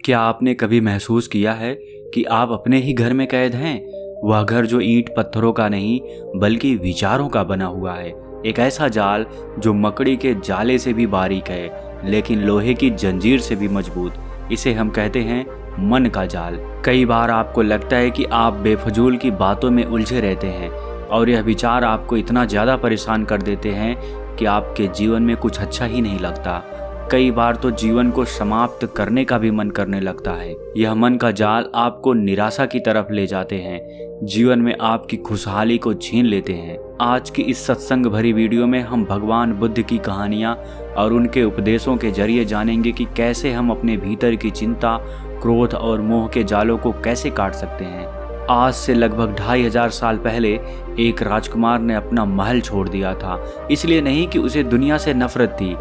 क्या आपने कभी महसूस किया है कि आप अपने ही घर में कैद हैं? वह घर जो ईंट पत्थरों का नहीं बल्कि विचारों का बना हुआ है। एक ऐसा जाल जो मकड़ी के जाले से भी बारीक है लेकिन लोहे की जंजीर से भी मजबूत। इसे हम कहते हैं मन का जाल। कई बार आपको लगता है कि आप बेफजूल की बातों में उलझे रहते हैं और यह विचार आपको इतना ज़्यादा परेशान कर देते हैं कि आपके जीवन में कुछ अच्छा ही नहीं लगता। कई बार तो जीवन को समाप्त करने का भी मन करने लगता है। यह मन का जाल आपको निराशा की तरफ ले जाते हैं, जीवन में आपकी खुशहाली को छीन लेते हैं। आज की इस सत्संग भरी वीडियो में हम भगवान बुद्ध की कहानियाँ और उनके उपदेशों के जरिए जानेंगे कि कैसे हम अपने भीतर की चिंता, क्रोध और मोह के जालों को कैसे काट सकते हैं। आज से लगभग 2500 साल पहले एक राजकुमार ने अपना महल छोड़ दिया था। इसलिए नहीं कि उसे दुनिया से नफरत थी,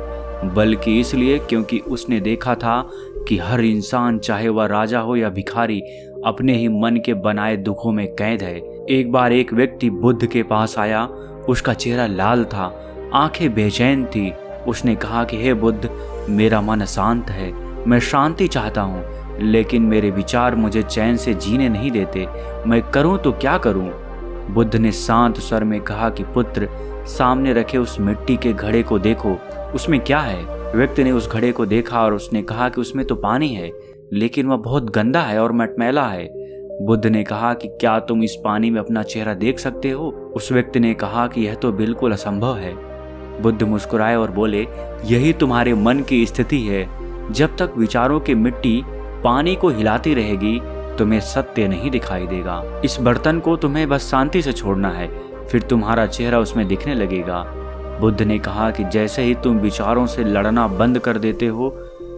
बल्कि इसलिए क्योंकि उसने देखा था कि हर इंसान, चाहे वह राजा हो या भिखारी, अपने ही मन के बनाए दुखों में कैद है। एक बार एक व्यक्ति बुद्ध के पास आया। उसका चेहरा लाल था, आंखें बेचैन थी। उसने कहा कि हे बुद्ध, मेरा मन अशांत है, मैं शांति चाहता हूँ, लेकिन मेरे विचार मुझे चैन से जीने नहीं देते। मैं करूँ तो क्या करूँ? बुद्ध ने शांत स्वर में कहा कि पुत्र, सामने रखे उस मिट्टी के घड़े को देखो, उसमें क्या है? व्यक्ति ने उस घड़े को देखा और उसने कहा कि उसमें तो पानी है, लेकिन वह बहुत गंदा है और मटमैला है। बुद्ध ने कहा कि क्या तुम इस पानी में अपना चेहरा देख सकते हो? उस व्यक्ति ने कहा कि यह तो बिल्कुल असंभव है। बुद्ध मुस्कुराए और बोले, यही तुम्हारे मन की स्थिति है। जब तक विचारों की मिट्टी पानी को हिलाती रहेगी, तुम्हें सत्य नहीं दिखाई देगा। इस बर्तन को तुम्हें बस शांति से छोड़ना है, फिर तुम्हारा चेहरा उसमें दिखने लगेगा। बुद्ध ने कहा कि जैसे ही तुम विचारों से लड़ना बंद कर देते हो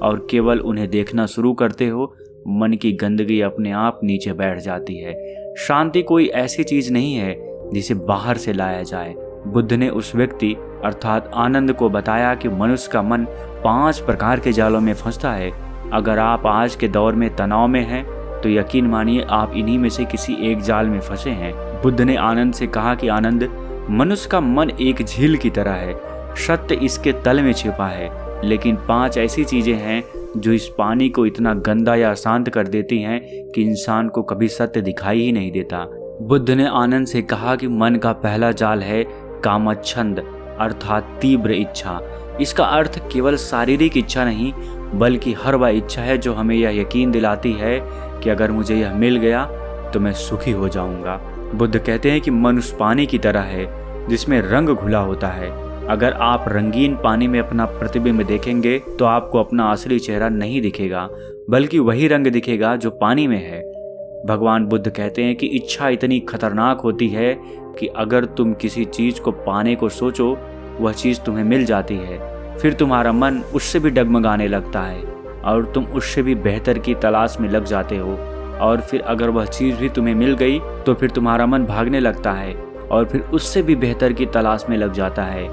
और केवल उन्हें देखना शुरू करते हो, मन की गंदगी अपने आप नीचे बैठ जाती है। शांति कोई ऐसी चीज नहीं है जिसे बाहर से लाया जाए। बुद्ध ने उस व्यक्ति अर्थात आनंद को बताया कि मनुष्य का मन 5 प्रकार के जालों में फंसता है। अगर आप आज के दौर में तनाव में हैं तो यकीन मानिए आप इन्हीं में से किसी एक जाल में फंसे हैं। बुद्ध ने आनंद से कहा कि आनंद, मनुष्य का मन एक झील की तरह है, सत्य इसके तल में छिपा है, लेकिन 5 ऐसी चीजें हैं जो इस पानी को इतना गंदा या अशांत कर देती हैं कि इंसान को कभी सत्य दिखाई ही नहीं देता। बुद्ध ने आनंद से कहा कि मन का पहला जाल है कामच्छंद अर्थात तीव्र इच्छा। इसका अर्थ केवल शारीरिक इच्छा नहीं, बल्कि हर वह इच्छा है जो हमें यह यकीन दिलाती है कि अगर मुझे यह मिल गया तो मैं सुखी हो जाऊंगा। बुद्ध कहते हैं कि मनुष्य पानी की तरह है जिसमें रंग घुला होता है। अगर आप रंगीन पानी में अपना प्रतिबिंब देखेंगे तो आपको अपना असली चेहरा नहीं दिखेगा, बल्कि वही रंग दिखेगा जो पानी में है। भगवान बुद्ध कहते हैं कि इच्छा इतनी खतरनाक होती है कि अगर तुम किसी चीज को पाने को सोचो, वह चीज तुम्हें मिल जाती है, फिर तुम्हारा मन उससे भी डगमगाने लगता है और तुम उससे भी बेहतर की तलाश में लग जाते हो। और फिर अगर वह चीज़ भी तुम्हें मिल गई तो फिर तुम्हारा मन भागने लगता है और फिर उससे भी बेहतर की तलाश में लग जाता है।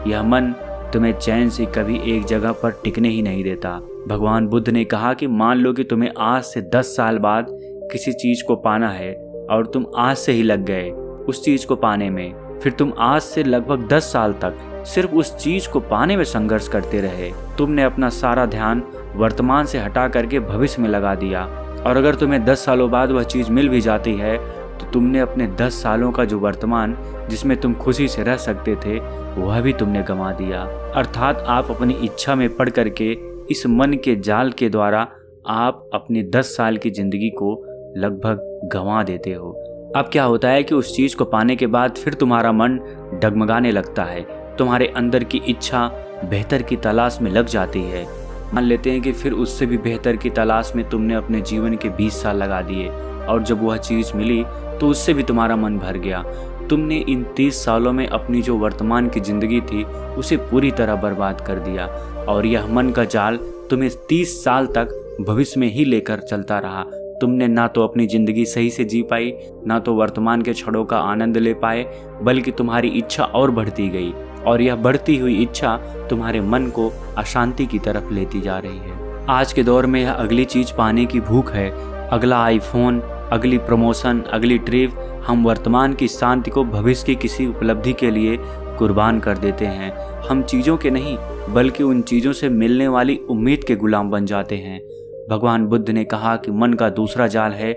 यह मन तुम्हें चैन से कभी एक जगह पर टिकने ही नहीं देता। भगवान बुद्ध ने कहा कि मान लो कि तुम्हें आज से 10 साल बाद किसी चीज़ को पाना है और तुम आज से ही लग गए उस चीज़ को पाने में। फिर तुम आज से लगभग 10 साल तक सिर्फ उस चीज़ को पाने में संघर्ष करते रहे। तुमने अपना सारा ध्यान वर्तमान से हटा करके भविष्य में लगा दिया, और अगर तुम्हें 10 सालों बाद वह चीज़ मिल भी जाती है तो तुमने अपने 10 सालों का जो वर्तमान जिसमें तुम खुशी से रह सकते थे वह भी तुमने गंवा दिया। अर्थात आप अपनी इच्छा में पड़ करके इस मन के जाल के द्वारा आप अपनी 10 साल की जिंदगी को लगभग गंवा देते हो। अब क्या होता है कि उस चीज़ को पाने के बाद फिर तुम्हारा मन डगमगाने लगता है, तुम्हारे अंदर की इच्छा बेहतर की तलाश में लग जाती है। मान लेते हैं कि फिर उससे भी बेहतर की तलाश में तुमने अपने जीवन के 20 साल लगा दिए और जब वह चीज़ मिली तो उससे भी तुम्हारा मन भर गया। तुमने इन 30 सालों में अपनी जो वर्तमान की ज़िंदगी थी उसे पूरी तरह बर्बाद कर दिया और यह मन का जाल तुम्हें 30 साल तक भविष्य में ही लेकर चलता रहा। तुमने ना तो अपनी ज़िंदगी सही से जी पाई, ना तो वर्तमान के क्षणों का आनंद ले पाए, बल्कि तुम्हारी इच्छा और बढ़ती गई और यह बढ़ती हुई इच्छा तुम्हारे मन को अशांति की तरफ लेती जा रही है। आज के दौर में यह अगली चीज़ पाने की भूख है, अगला आईफोन, अगली प्रमोशन, अगली ट्रिप। हम वर्तमान की शांति को भविष्य की किसी उपलब्धि के लिए कुर्बान कर देते हैं। हम चीज़ों के नहीं बल्कि उन चीज़ों से मिलने वाली उम्मीद के गुलाम बन जाते हैं। भगवान बुद्ध ने कहा कि मन का दूसरा जाल है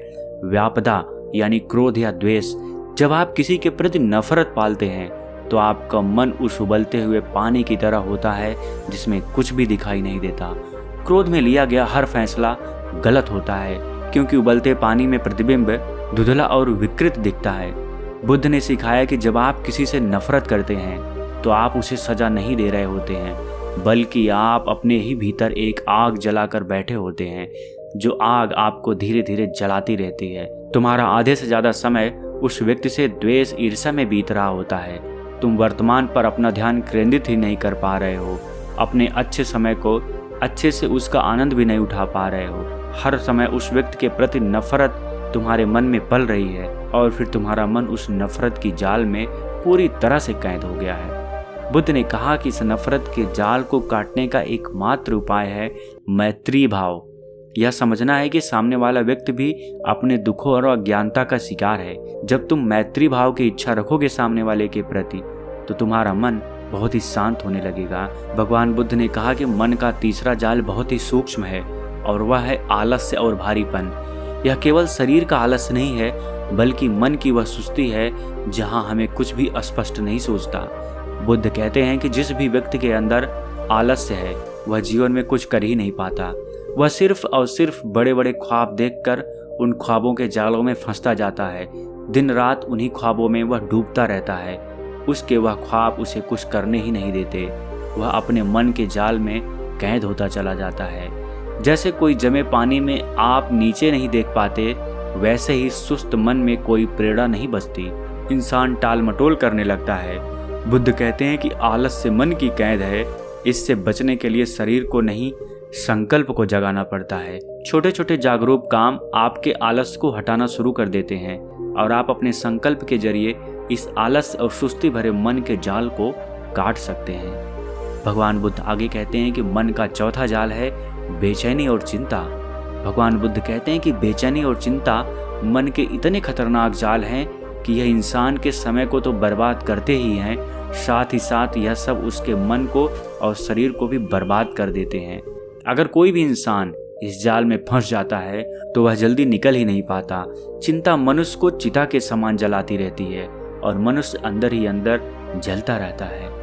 व्यापदा यानी क्रोध या द्वेष। जब आप किसी के प्रति नफरत पालते हैं तो आपका मन उस उबलते हुए पानी की तरह होता है जिसमें कुछ भी दिखाई नहीं देता। क्रोध में लिया गया हर फैसला गलत होता है क्योंकि उबलते पानी में प्रतिबिंब धुंधला और विकृत दिखता है। बुद्ध ने सिखाया कि जब आप किसी से नफरत करते हैं तो आप उसे सजा नहीं दे रहे होते हैं, बल्कि आप अपने ही भीतर एक आग जलाकर बैठे होते हैं। जो आग आपको धीरे धीरे जलाती रहती है। तुम्हारा आधे से ज़्यादा समय उस व्यक्ति से द्वेष ईर्ष्या में बीत रहा होता है। तुम वर्तमान पर अपना ध्यान केंद्रित ही नहीं कर पा रहे हो। अपने अच्छे समय को अच्छे से उसका आनंद भी नहीं उठा पा रहे हो। हर समय उस व्यक्ति के प्रति नफरत तुम्हारे मन में पल रही है और फिर तुम्हारा मन उस नफरत की जाल में पूरी तरह से कैद हो गया है। बुद्ध ने कहा कि इस नफरत के जाल को काटने का एकमात्र उपाय है मैत्री भाव। यह समझना है कि सामने वाला व्यक्ति भी अपने दुखों और अज्ञानता का शिकार है। जब तुम मैत्री भाव की इच्छा रखोगे सामने वाले के प्रति तो तुम्हारा मन बहुत ही शांत होने लगेगा। भगवान बुद्ध ने कहा कि मन का तीसरा जाल बहुत ही सूक्ष्म है और वह है आलस्य और भारीपन। यह केवल शरीर का आलस्य नहीं है बल्कि मन की वह सुस्ती है जहां हमें कुछ भी स्पष्ट नहीं सोचता। बुद्ध कहते हैं कि जिस भी व्यक्ति के अंदर आलस्य है वह जीवन में कुछ कर ही नहीं पाता। वह सिर्फ और सिर्फ बड़े बड़े ख्वाब देखकर उन ख्वाबों के जालों में फंसता जाता है। दिन रात उन्हीं ख्वाबों में वह डूबता रहता है। उसके वह ख्वाब उसे कुछ करने ही नहीं देते। वह अपने मन के जाल में कैद होता चला जाता है। जैसे कोई जमे पानी में आप नीचे नहीं देख पाते, वैसे ही सुस्त मन में कोई प्रेरणा नहीं बचती। इंसान टाल मटोल करने लगता है। बुद्ध कहते हैं कि आलस्य मन की कैद है। इससे बचने के लिए शरीर को नहीं संकल्प को जगाना पड़ता है। छोटे छोटे जागरूक काम आपके आलस्य को हटाना शुरू कर देते हैं और आप अपने संकल्प के जरिए इस आलस्य और सुस्ती भरे मन के जाल को काट सकते हैं। भगवान बुद्ध आगे कहते हैं कि मन का चौथा जाल है बेचैनी और चिंता। भगवान बुद्ध कहते हैं कि बेचैनी और चिंता मन के इतने खतरनाक जाल हैं कि यह इंसान के समय को तो बर्बाद करते ही हैं, साथ ही साथ यह सब उसके मन को और शरीर को भी बर्बाद कर देते हैं। अगर कोई भी इंसान इस जाल में फंस जाता है तो वह जल्दी निकल ही नहीं पाता। चिंता मनुष्य को चिता के समान जलाती रहती है और मनुष्य अंदर ही अंदर जलता रहता है।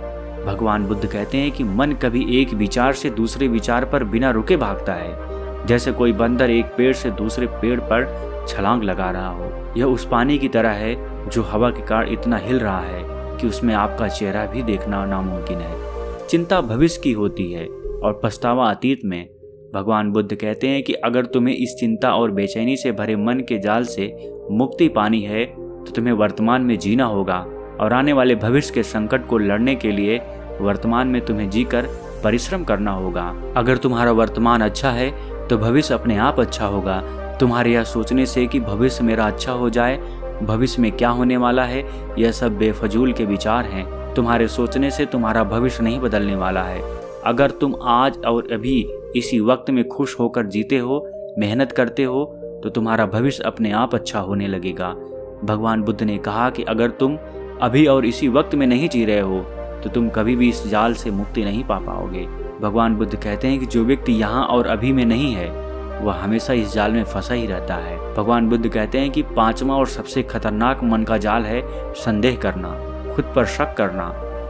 भगवान बुद्ध कहते हैं कि मन कभी एक विचार से दूसरे विचार पर बिना रुके भागता है, जैसे कोई बंदर एक पेड़ से दूसरे पेड़ पर छलांग लगा रहा हो। यह उस पानी की तरह है जो हवा के कारण इतना हिल रहा है कि उसमें आपका चेहरा भी देखना नामुमकिन है। चिंता भविष्य की होती है और पछतावा अतीत में। भगवान बुद्ध कहते हैं कि अगर तुम्हें इस चिंता और बेचैनी से भरे मन के जाल से मुक्ति पानी है तो तुम्हें वर्तमान में जीना होगा और आने वाले भविष्य के संकट को लड़ने के लिए वर्तमान में तुम्हें जीकर परिश्रम करना होगा। अगर तुम्हारा वर्तमान अच्छा है तो भविष्य अपने आप अच्छा होगा। तुम्हारे यह सोचने से कि भविष्य मेरा अच्छा हो जाए, भविष्य में क्या होने वाला है, यह सब बेफजूल के विचार हैं। तुम्हारे सोचने से तुम्हारा भविष्य नहीं बदलने वाला है। अगर तुम आज और अभी इसी वक्त में खुश होकर जीते हो, मेहनत करते हो, तो तुम्हारा भविष्य अपने आप अच्छा होने लगेगा। भगवान बुद्ध ने कहा कि अगर तुम अभी और इसी वक्त में नहीं जी रहे हो तो तुम कभी भी इस जाल से मुक्ति नहीं पा पाओगे। भगवान बुद्ध कहते हैं कि जो व्यक्ति यहाँ और अभी में नहीं है वह हमेशा इस जाल में फंसा ही रहता है। भगवान बुद्ध कहते हैं कि पांचवा और सबसे खतरनाक मन का जाल है संदेह करना, खुद पर शक करना,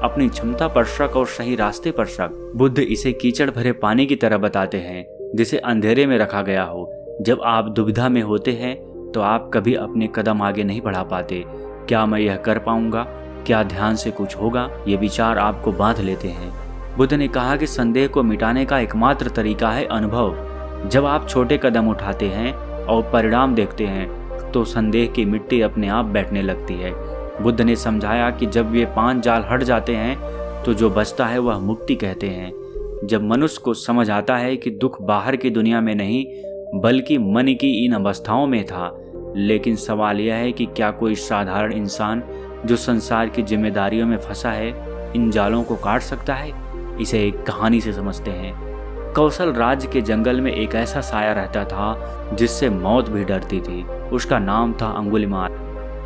अपनी क्षमता पर शक और सही रास्ते पर शक। बुद्ध इसे कीचड़ भरे पानी की तरह बताते हैं जिसे अंधेरे में रखा गया हो। जब आप दुविधा में होते हैं तो आप कभी अपने कदम आगे नहीं बढ़ा पाते। क्या मैं यह कर पाऊंगा, क्या ध्यान से कुछ होगा, ये विचार आपको बांध लेते हैं। बुद्ध ने कहा कि संदेह को मिटाने का एकमात्र तरीका है अनुभव। जब आप छोटे कदम उठाते हैं और परिणाम देखते हैं तो संदेह की मिट्टी अपने आप बैठने लगती है। बुद्ध ने समझाया कि जब ये 5 जाल हट जाते हैं तो जो बचता है वह मुक्ति कहते हैं। जब मनुष्य को समझ आता है कि दुख बाहर की दुनिया में नहीं बल्कि मन की इन अवस्थाओं में था। लेकिन सवाल यह है कि क्या कोई साधारण इंसान जो संसार की जिम्मेदारियों में फंसा है इन जालों को काट सकता है? इसे एक कहानी से समझते हैं। कौशल राज्य के जंगल में एक ऐसा साया रहता था जिससे मौत भी डरती थी। उसका नाम था अंगुलिमाल।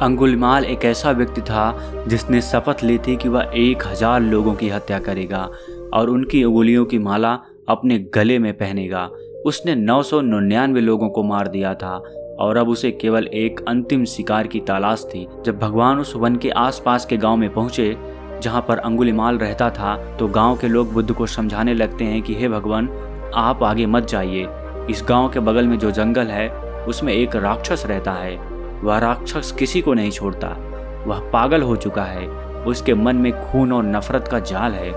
अंगुलिमाल एक ऐसा व्यक्ति था जिसने शपथ ली थी कि वह 1000 लोगों की हत्या करेगा और उनकी उंगलियों की माला अपने गले में पहनेगा। उसने 999 लोगों को मार दिया था और अब उसे केवल एक अंतिम शिकार की तलाश थी। जब भगवान उस वन के आसपास के गांव में पहुंचे जहां पर अंगुलिमाल रहता था, तो गांव के लोग बुद्ध को समझाने लगते हैं कि हे भगवान, आप आगे मत जाइए। इस गांव के बगल में जो जंगल है उसमें एक राक्षस रहता है। वह राक्षस किसी को नहीं छोड़ता। वह पागल हो चुका है। उसके मन में खून और नफरत का जाल है।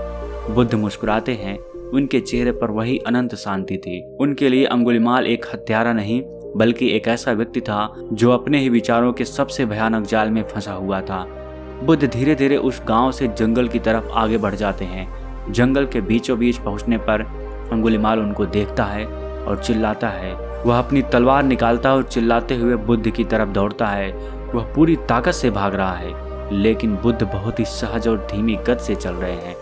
बुद्ध मुस्कुराते हैं। उनके चेहरे पर वही अनंत शांति थी। उनके लिए अंगुलिमाल एक हत्यारा नहीं बल्कि एक ऐसा व्यक्ति था जो अपने ही विचारों के सबसे भयानक जाल में फंसा हुआ था। बुद्ध धीरे धीरे उस गांव से जंगल की तरफ आगे बढ़ जाते हैं। जंगल के बीचों बीच पहुंचने पर अंगुलिमाल उनको देखता है और चिल्लाता है। वह अपनी तलवार निकालता है और चिल्लाते हुए बुद्ध की तरफ दौड़ता है। वह पूरी ताकत से भाग रहा है, लेकिन बुद्ध बहुत ही सहज और धीमी गति से चल रहे हैं।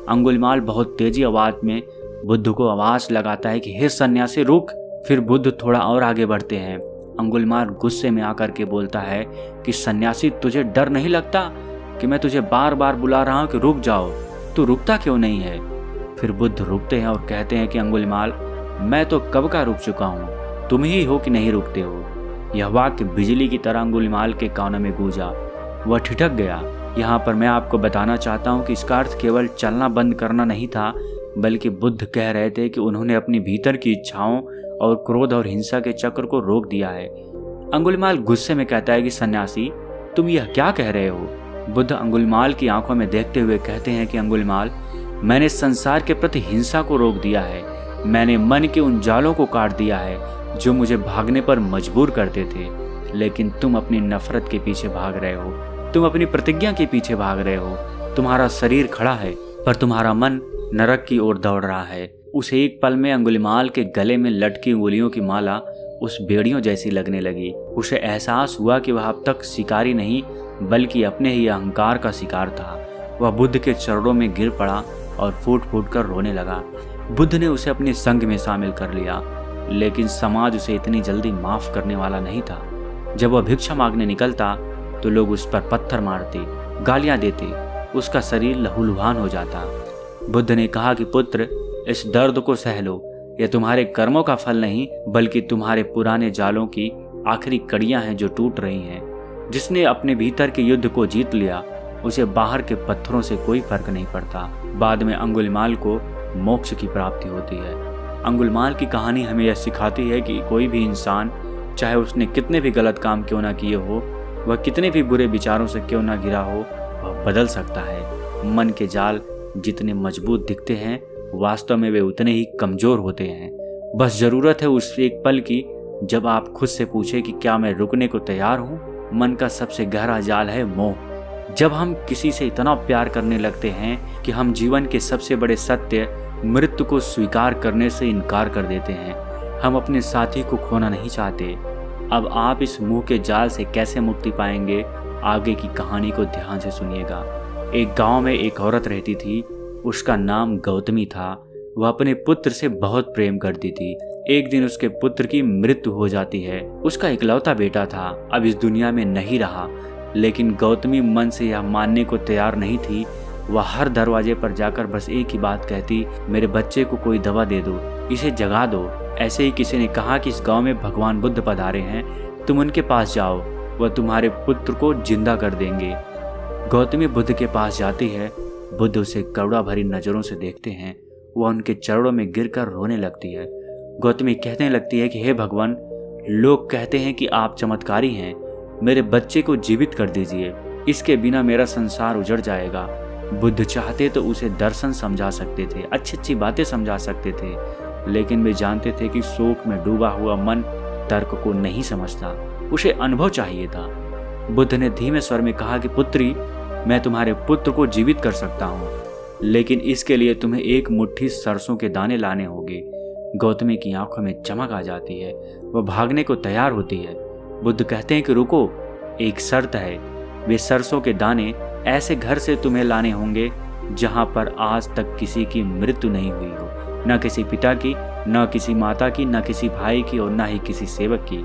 अंगुलिमाल बहुत तेजी आवाज में बुद्ध को आवाज लगाता है कि हे सन्यासी, रुक। फिर बुद्ध थोड़ा और आगे बढ़ते हैं। अंगुलिमाल गुस्से में आकर के बोलता है कि सन्यासी, तुझे डर नहीं लगता कि मैं तुझे बार बार बुला रहा हूँ कि रुक जाओ, तू रुकता क्यों नहीं है? फिर बुद्ध रुकते हैं और कहते हैं कि अंगुलिमाल, मैं तो कब का रुक चुका हूँ, तुम ही हो कि नहीं रुकते हो। यह वाक्य बिजली की तरह अंगुलिमाल के कानों में गूंजा। वह ठिठक गया। यहाँ पर मैं आपको बताना चाहता हूँ कि इसका अर्थ केवल चलना बंद करना नहीं था, बल्कि बुद्ध कह रहे थे कि उन्होंने अपनी भीतर की इच्छाओं और क्रोध और हिंसा के चक्र को रोक दिया है। अंगुलिमाल गुस्से में कहता है कि सन्यासी, तुम यह क्या कह रहे हो? बुद्ध अंगुलिमाल की आंखों में देखते हुए कहते हैं कि अंगुलिमाल, मैंने संसार के प्रति हिंसा को रोक दिया है। मैंने मन के उन जालों को काट दिया है जो मुझे भागने पर मजबूर करते थे। लेकिन तुम अपनी नफरत के पीछे भाग रहे हो। तुम अपनी प्रतिज्ञा के पीछे भाग रहे हो। तुम्हारा शरीर खड़ा है पर तुम्हारा मन नरक की ओर दौड़ रहा है। उस एक पल में अंगुलिमाल के गले में लटकी उंगलियों की माला उस बेड़ियों जैसी लगने लगी। उसे एहसास हुआ कि वह अब तक शिकारी नहीं बल्कि अपने ही अहंकार का शिकार था। वह बुद्ध के चरणों में गिर पड़ा और फूट फूट कर रोने लगा। बुद्ध ने उसे अपने संग में शामिल कर लिया, लेकिन समाज उसे इतनी जल्दी माफ करने वाला नहीं था। जब वह भिक्षा मांगने निकलता तो लोग उस पर पत्थर मारते, गालियां देते, उसका शरीर लहूलुहान हो जाता। बुद्ध ने कहा कि पुत्र, इस दर्द को सह लो। यह तुम्हारे कर्मों का फल नहीं बल्कि तुम्हारे पुराने जालों की आखिरी कड़ियां हैं जो टूट रही हैं। जिसने अपने भीतर के युद्ध को जीत लिया, उसे बाहर के पत्थरों से कोई फर्क नहीं पड़ता। बाद में अंगुलिमाल को मोक्ष की प्राप्ति होती है। अंगुलिमाल की कहानी हमें यह सिखाती है कि कोई भी इंसान, चाहे उसने कितने भी गलत काम क्यों ना किए हो, वह कितने भी बुरे विचारों से क्यों ना घिरा हो, वह बदल सकता है। मन के जाल जितने मजबूत दिखते हैं, वास्तव में वे उतने ही कमजोर होते हैं। बस जरूरत है उस एक पल की जब आप खुद से पूछे कि क्या मैं रुकने को तैयार हूँ। मन का सबसे गहरा जाल है मोह। जब हम किसी से इतना प्यार करने लगते हैं कि हम जीवन के सबसे बड़े सत्य, मृत्यु को स्वीकार करने से इनकार कर देते हैं। हम अपने साथी को खोना नहीं चाहते। अब आप इस मुंह के जाल से कैसे मुक्ति पाएंगे, आगे की कहानी को ध्यान से सुनिएगा। एक गांव में एक औरत रहती थी। उसका नाम गौतमी था। वह अपने पुत्र से बहुत प्रेम करती थी। एक दिन उसके पुत्र की मृत्यु हो जाती है। उसका इकलौता बेटा था, अब इस दुनिया में नहीं रहा। लेकिन गौतमी मन से यह मानने को तैयार नहीं थी। वह हर दरवाजे पर जाकर बस एक ही बात कहती, मेरे बच्चे को कोई दवा दे दो, इसे जगा दो। ऐसे ही किसी ने कहा कि इस गांव में भगवान बुद्ध पधारे हैं, तुम उनके पास जाओ, वह तुम्हारे पुत्र को जिंदा कर देंगे। गौतमी बुद्ध के पास जाती है। बुद्ध उसे करुणा भरी नजरों से देखते हैं। वह उनके चरणों में गिरकर रोने लगती है। गौतमी कहने लगती है कि हे भगवान, लोग कहते हैं कि आप चमत्कारी हैं, मेरे बच्चे को जीवित कर दीजिए, इसके बिना मेरा संसार उजड़ जाएगा। बुद्ध चाहते तो उसे दर्शन समझा सकते थे, अच्छी अच्छी बातें समझा सकते थे, लेकिन वे जानते थे कि शोक में डूबा हुआ मन तर्क को नहीं समझता, उसे अनुभव चाहिए था। बुद्ध ने धीमे स्वर में कहा कि पुत्री, मैं तुम्हारे पुत्र को जीवित कर सकता हूँ, लेकिन इसके लिए तुम्हें एक मुट्ठी सरसों के दाने लाने होंगे। गौतमी की आंखों में चमक आ जाती है। वह भागने को तैयार होती है। बुद्ध कहते हैं कि रुको, एक शर्त है। वे सरसों के दाने ऐसे घर से तुम्हें लाने होंगे जहां पर आज तक किसी की मृत्यु नहीं हुई हो, न किसी पिता की, न किसी माता की, न किसी भाई की और न ही किसी सेवक की।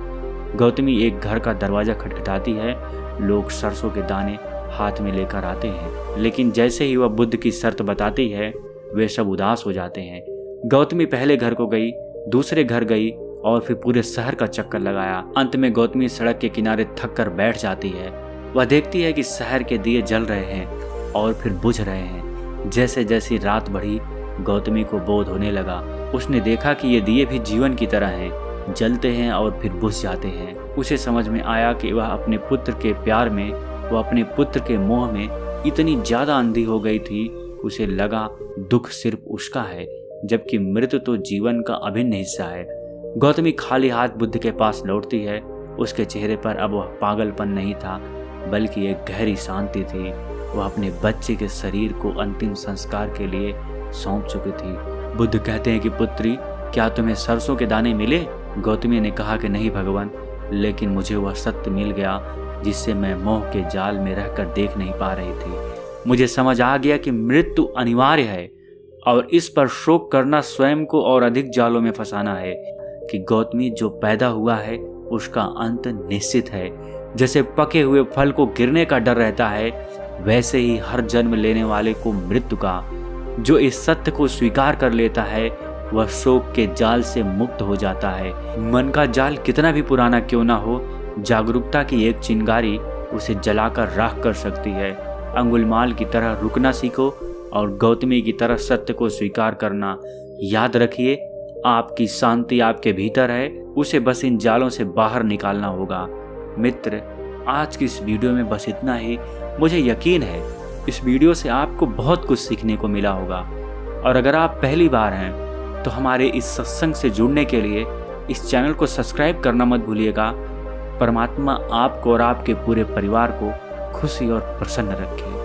गौतमी एक घर का दरवाजा खटखटाती है। लोग सरसों के दाने हाथ में लेकर आते हैं, लेकिन जैसे ही वह बुद्ध की शर्त बताती है, वे सब उदास हो जाते हैं। गौतमी पहले घर को गई दूसरे घर गई और फिर पूरे शहर का चक्कर लगाया। अंत में गौतमी सड़क के किनारे थक कर बैठ जाती है। वह देखती है कि शहर के दिए जल रहे हैं और फिर बुझ रहे हैं। जैसे जैसी रात बढ़ी, गौतमी को बोध होने लगा। उसने देखा कि ये दिए भी जीवन की तरह हैं, जलते हैं और फिर बुझ जाते हैं। उसे समझ में आया कि वह अपने पुत्र के प्यार में, वह अपने पुत्र के मोह में इतनी ज्यादा अंधी हो गई थी। उसे लगा दुख सिर्फ उसका है, जबकि मृत्यु तो जीवन का अभिन्न हिस्सा है। गौतमी खाली हाथ बुद्ध के पास लौटती है। उसके चेहरे पर अब वह पागलपन नहीं था, बल्कि एक गहरी शांति थी। वह अपने बच्चे के शरीर को अंतिम संस्कार के लिए सौंप चुकी थी। बुद्ध कहते हैं कि पुत्री, क्या तुम्हें सरसों के दाने मिले? गौतमी ने कहा कि नहीं भगवान, लेकिन मुझे वह सत्य मिल गया जिससे मैं मोह के जाल में रहकर देख नहीं पा रही थी। मुझे समझ आ गया कि मृत्यु अनिवार्य है और इस पर शोक करना स्वयं को और अधिक जालों में फंसाना है। कि गौतमी, जो पैदा हुआ है उसका अंत निश्चित है। जैसे पके हुए फल को गिरने का डर रहता है, वैसे ही हर जन्म लेने वाले को मृत्यु का। जो इस सत्य को स्वीकार कर लेता है वह शोक के जाल से मुक्त हो जाता है। मन का जाल कितना भी पुराना क्यों ना हो, जागरूकता की एक चिंगारी उसे जलाकर राख कर सकती है। अंगुलमाल की तरह रुकना सीखो और गौतमी की तरह सत्य को स्वीकार करना। याद रखिए, आपकी शांति आपके भीतर है, उसे बस इन जालों से बाहर निकालना होगा। मित्र, आज की इस वीडियो में बस इतना ही। मुझे यकीन है इस वीडियो से आपको बहुत कुछ सीखने को मिला होगा। और अगर आप पहली बार हैं तो हमारे इस सत्संग से जुड़ने के लिए इस चैनल को सब्सक्राइब करना मत भूलिएगा। परमात्मा आपको और आपके पूरे परिवार को खुशी और प्रसन्न रखे।